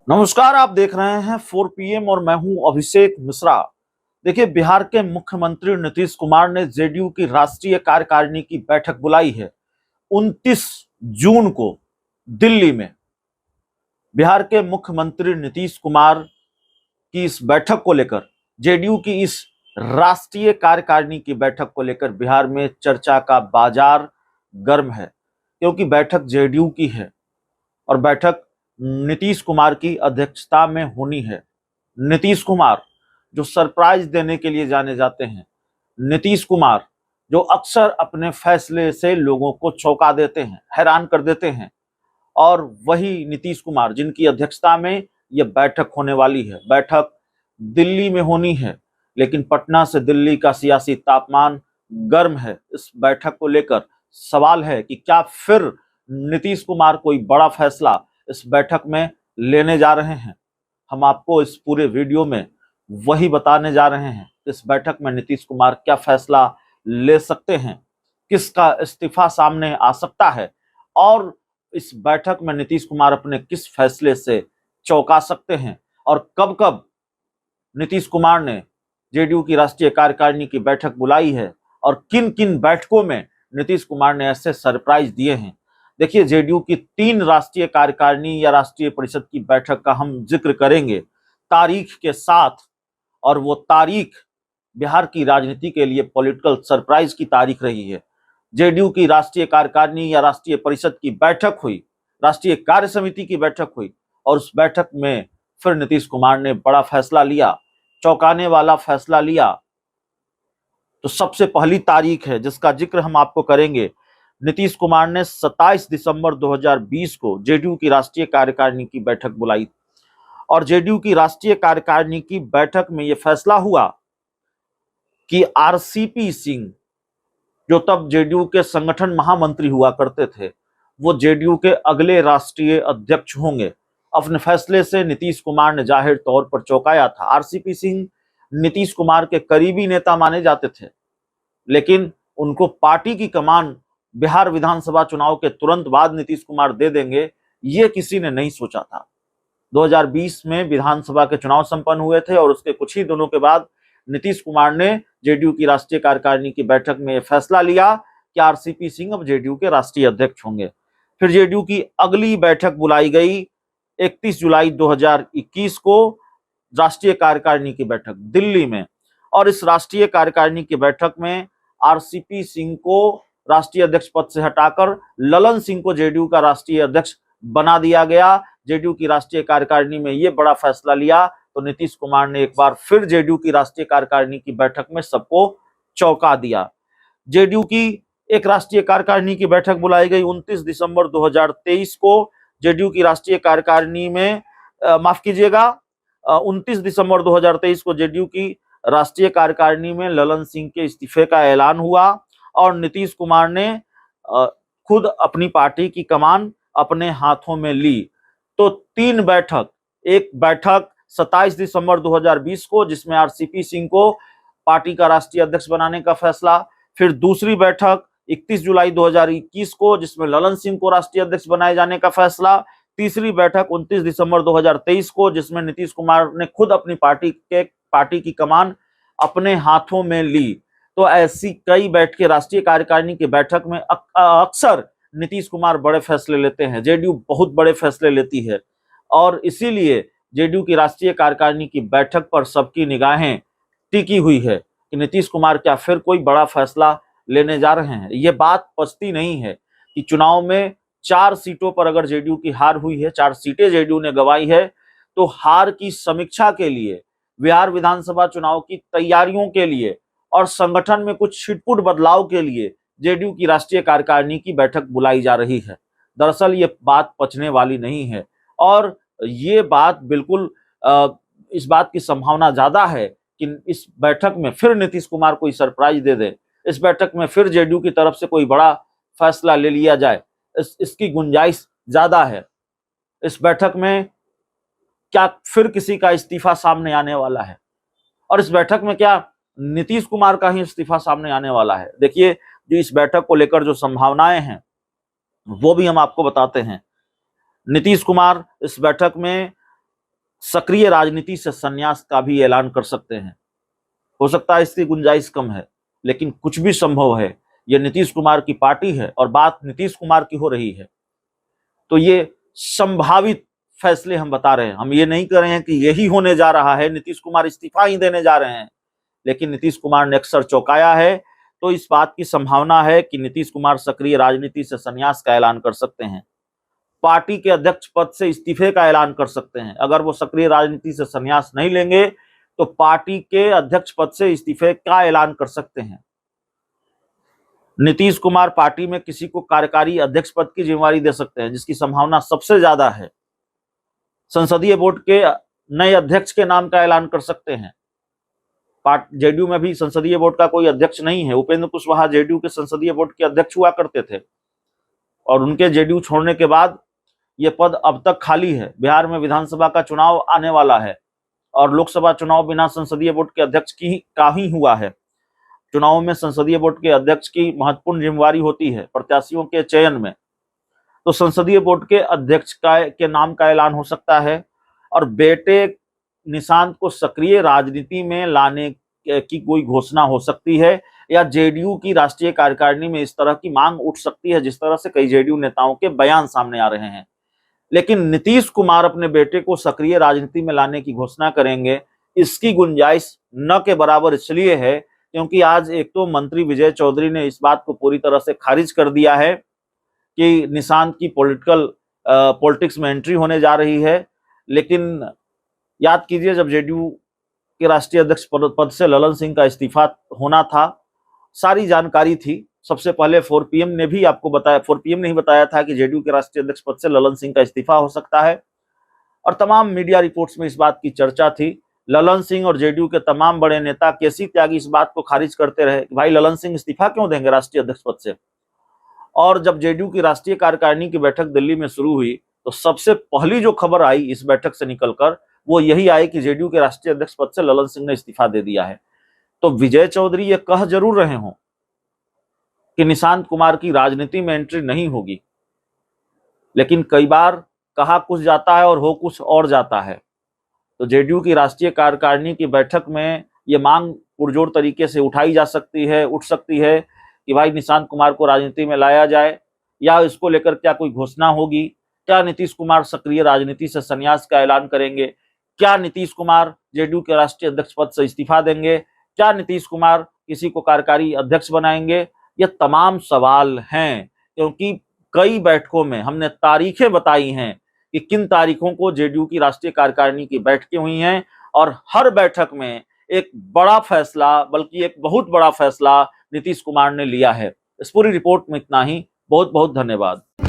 नमस्कार, आप देख रहे हैं 4 PM और मैं हूं अभिषेक मिश्रा। देखिए, बिहार के मुख्यमंत्री नीतीश कुमार ने जेडीयू की राष्ट्रीय कार्यकारिणी की बैठक बुलाई है 29 जून को दिल्ली में। बिहार के मुख्यमंत्री नीतीश कुमार की इस बैठक को लेकर, जेडीयू की इस राष्ट्रीय कार्यकारिणी की बैठक को लेकर बिहार में चर्चा का बाजार गर्म है, क्योंकि बैठक जेडीयू की है और बैठक नीतीश कुमार की अध्यक्षता में होनी है। नीतीश कुमार जो सरप्राइज देने के लिए जाने जाते हैं, नीतीश कुमार जो अक्सर अपने फैसले से लोगों को चौंका देते हैं, हैरान कर देते हैं, और वही नीतीश कुमार जिनकी अध्यक्षता में यह बैठक होने वाली है। बैठक दिल्ली में होनी है, लेकिन पटना से दिल्ली का सियासी तापमान गर्म है। इस बैठक को लेकर सवाल है कि क्या फिर नीतीश कुमार कोई बड़ा फैसला इस बैठक में लेने जा रहे हैं। हम आपको इस पूरे वीडियो में वही बताने जा रहे हैं कि इस बैठक में नीतीश कुमार क्या फैसला ले सकते हैं, किसका इस्तीफा सामने आ सकता है, और इस बैठक में नीतीश कुमार अपने किस फैसले से चौंका सकते हैं, और कब कब नीतीश कुमार ने जेडीयू की राष्ट्रीय कार्यकारिणी की बैठक बुलाई है और किन किन बैठकों में नीतीश कुमार ने ऐसे सरप्राइज दिए हैं। देखिए, जेडीयू की 3 राष्ट्रीय कार्यकारिणी या राष्ट्रीय परिषद की बैठक का हम जिक्र करेंगे तारीख के साथ, और वो तारीख बिहार की राजनीति के लिए पॉलिटिकल सरप्राइज की तारीख रही है। जेडीयू की राष्ट्रीय कार्यकारिणी या राष्ट्रीय परिषद की बैठक हुई, राष्ट्रीय कार्य समिति की बैठक हुई, और उस बैठक में फिर नीतीश कुमार ने बड़ा फैसला लिया, चौंकाने वाला फैसला लिया। तो सबसे पहली तारीख है जिसका जिक्र हम आपको करेंगे। नीतीश कुमार ने 27 दिसंबर 2020 को जेडीयू की राष्ट्रीय कार्यकारिणी की बैठक बुलाई, और जेडीयू की राष्ट्रीय कार्यकारिणी की बैठक में यह फैसला हुआ कि आरसीपी सिंह, जो तब जेडीयू के संगठन महामंत्री हुआ करते थे, वो जेडीयू के अगले राष्ट्रीय अध्यक्ष होंगे। अपने फैसले से नीतीश कुमार ने जाहिर तौर पर चौंकाया था। आरसीपी सिंह नीतीश कुमार के करीबी नेता माने जाते थे, लेकिन उनको पार्टी की कमान बिहार विधानसभा चुनाव के तुरंत बाद नीतीश कुमार दे देंगे, ये किसी ने नहीं सोचा था। 2020 में विधानसभा के चुनाव संपन्न हुए थे, और उसके कुछ ही दिनों के बाद नीतीश कुमार ने जेडीयू की राष्ट्रीय कार्यकारिणी की बैठक में यह फैसला लिया कि आरसीपी सिंह अब जेडीयू के राष्ट्रीय अध्यक्ष होंगे। फिर जेडीयू की अगली बैठक बुलाई गई 31 जुलाई 2021 को, राष्ट्रीय कार्यकारिणी की बैठक दिल्ली में, और इस राष्ट्रीय कार्यकारिणी की बैठक में आरसीपी सिंह को राष्ट्रीय अध्यक्ष पद से हटाकर ललन सिंह को जेडीयू का राष्ट्रीय अध्यक्ष बना दिया गया। जेडीयू की राष्ट्रीय कार्यकारिणी में यह बड़ा फैसला लिया तो नीतीश कुमार ने एक बार फिर जेडीयू की राष्ट्रीय कार्यकारिणी की बैठक में सबको चौंका दिया। जेडीयू की एक राष्ट्रीय कार्यकारिणी की बैठक बुलाई गई 29 दिसंबर 2023 को। जेडीयू की राष्ट्रीय कार्यकारिणी में माफ कीजिएगा 29 दिसंबर 2023 को जेडीयू की राष्ट्रीय कार्यकारिणी में ललन सिंह के इस्तीफे का ऐलान हुआ, और नीतीश कुमार ने खुद अपनी पार्टी की कमान अपने हाथों में ली। तो 3 बैठक, एक बैठक 27 दिसंबर 2020 को जिसमें आरसीपी सिंह को पार्टी का राष्ट्रीय अध्यक्ष बनाने का फैसला, फिर दूसरी बैठक 31 जुलाई 2021 को जिसमें ललन सिंह को राष्ट्रीय अध्यक्ष बनाए जाने का फैसला, तीसरी बैठक 29 दिसंबर 2023 को जिसमें नीतीश कुमार ने खुद अपनी पार्टी की कमान अपने हाथों में ली। तो ऐसी कई बैठकें, राष्ट्रीय कार्यकारिणी की बैठक में अक्सर नीतीश कुमार बड़े फैसले लेते हैं, जेडीयू बहुत बड़े फैसले लेती है, और इसीलिए जेडीयू की राष्ट्रीय कार्यकारिणी की बैठक पर सबकी निगाहें टिकी हुई है कि नीतीश कुमार क्या फिर कोई बड़ा फैसला लेने जा रहे हैं। ये बात पचती नहीं है कि चुनाव में 4 सीटों पर अगर जेडीयू की हार हुई है, 4 सीटें जेडीयू ने गंवाई है, तो हार की समीक्षा के लिए, बिहार विधानसभा चुनाव की तैयारियों के लिए और संगठन में कुछ छिटपुट बदलाव के लिए जेडीयू की राष्ट्रीय कार्यकारिणी की बैठक बुलाई जा रही है। दरअसल ये बात पचने वाली नहीं है, और ये बात बिल्कुल इस बात की संभावना ज्यादा है कि इस बैठक में फिर नीतीश कुमार कोई सरप्राइज दे दे, इस बैठक में फिर जेडीयू की तरफ से कोई बड़ा फैसला ले लिया जाए, इसकी गुंजाइश ज्यादा है। इस बैठक में क्या फिर किसी का इस्तीफा सामने आने वाला है, और इस बैठक में क्या नीतीश कुमार का ही इस्तीफा सामने आने वाला है? देखिए, जो इस बैठक को लेकर जो संभावनाएं हैं वो भी हम आपको बताते हैं। नीतीश कुमार इस बैठक में सक्रिय राजनीति से संन्यास का भी ऐलान कर सकते हैं। हो सकता है इसकी गुंजाइश कम है, लेकिन कुछ भी संभव है। यह नीतीश कुमार की पार्टी है और बात नीतीश कुमार की हो रही है, तो ये संभावित फैसले हम बता रहे हैं। हम ये नहीं कर रहे हैं कि यही होने जा रहा है, नीतीश कुमार इस्तीफा ही देने जा रहे हैं, लेकिन नीतीश कुमार ने अक्सर चौंकाया है, तो इस बात की संभावना है कि नीतीश कुमार सक्रिय राजनीति से संन्यास का ऐलान कर सकते हैं, पार्टी के अध्यक्ष पद से इस्तीफे का ऐलान कर सकते हैं। अगर वो सक्रिय राजनीति से संन्यास नहीं लेंगे तो पार्टी के अध्यक्ष पद से इस्तीफे का ऐलान कर सकते हैं। नीतीश कुमार पार्टी में किसी को कार्यकारी अध्यक्ष पद की जिम्मेवारी दे सकते हैं, जिसकी संभावना सबसे ज्यादा है। संसदीय बोर्ड के नए अध्यक्ष के नाम का ऐलान कर सकते हैं। जेडीयू में भी संसदीय बोर्ड का कोई अध्यक्ष नहीं है। उपेंद्र कुशवाहा जेडीयू के संसदीय बोर्ड के अध्यक्ष हुआ करते थे और उनके जेडीयू छोड़ने के बाद यह पद अब तक खाली है। बिहार में विधानसभा का चुनाव आने वाला है और लोकसभा चुनाव बिना संसदीय बोर्ड के अध्यक्ष का ही हुआ है। चुनाव में संसदीय बोर्ड के अध्यक्ष की महत्वपूर्ण जिम्मेवारी होती है प्रत्याशियों के चयन में, तो संसदीय बोर्ड के अध्यक्ष के नाम का ऐलान हो सकता है और बेटे निशांत को सक्रिय राजनीति में लाने की कोई घोषणा हो सकती है, या जेडीयू की राष्ट्रीय कार्यकारिणी में इस तरह की मांग उठ सकती है, जिस तरह से कई जेडीयू नेताओं के बयान सामने आ रहे हैं। लेकिन नीतीश कुमार अपने बेटे को सक्रिय राजनीति में लाने की घोषणा करेंगे, इसकी गुंजाइश न के बराबर इसलिए है क्योंकि आज एक तो मंत्री विजय चौधरी ने इस बात को पूरी तरह से खारिज कर दिया है कि निशांत की पॉलिटिक्स में एंट्री होने जा रही है। लेकिन याद कीजिए, जब जेडीयू के राष्ट्रीय अध्यक्ष पद से ललन सिंह का इस्तीफा होना था, सारी जानकारी थी। सबसे पहले 4PM ने भी आपको बताया, 4PM ने ही बताया था कि जेडीयू के राष्ट्रीय अध्यक्ष पद से ललन सिंह का इस्तीफा हो सकता है और तमाम मीडिया रिपोर्ट्स में इस बात की चर्चा थी। ललन सिंह और जेडीयू के तमाम बड़े नेता केसी त्यागी इस बात को खारिज करते रहे कि भाई ललन सिंह इस्तीफा क्यों देंगे राष्ट्रीय अध्यक्ष पद से। और जब जेडीयू की राष्ट्रीय कार्यकारिणी की बैठक दिल्ली में शुरू हुई तो सबसे पहली जो खबर आई इस बैठक से निकलकर वो यही आई कि जेडीयू के राष्ट्रीय अध्यक्ष पद से ललन सिंह ने इस्तीफा दे दिया है। तो विजय चौधरी ये कह जरूर रहे हों कि निशांत कुमार की राजनीति में एंट्री नहीं होगी, लेकिन कई बार कहा कुछ जाता है और हो कुछ और जाता है। तो जेडीयू की राष्ट्रीय कार्यकारिणी की बैठक में ये मांग पुरजोर तरीके से उठ सकती है कि भाई निशांत कुमार को राजनीति में लाया जाए, या इसको लेकर क्या कोई घोषणा होगी, क्या नीतीश कुमार सक्रिय राजनीति से संन्यास का ऐलान करेंगे, क्या नीतीश कुमार जेडीयू के राष्ट्रीय अध्यक्ष पद से इस्तीफा देंगे, क्या नीतीश कुमार किसी को कार्यकारी अध्यक्ष बनाएंगे। ये तमाम सवाल हैं क्योंकि कई बैठकों में हमने तारीखें बताई हैं कि किन तारीखों को जेडीयू की राष्ट्रीय कार्यकारिणी की बैठकें हुई हैं और हर बैठक में एक बड़ा फैसला, बल्कि एक बहुत बड़ा फैसला नीतीश कुमार ने लिया है। इस पूरी रिपोर्ट में इतना ही। बहुत बहुत धन्यवाद।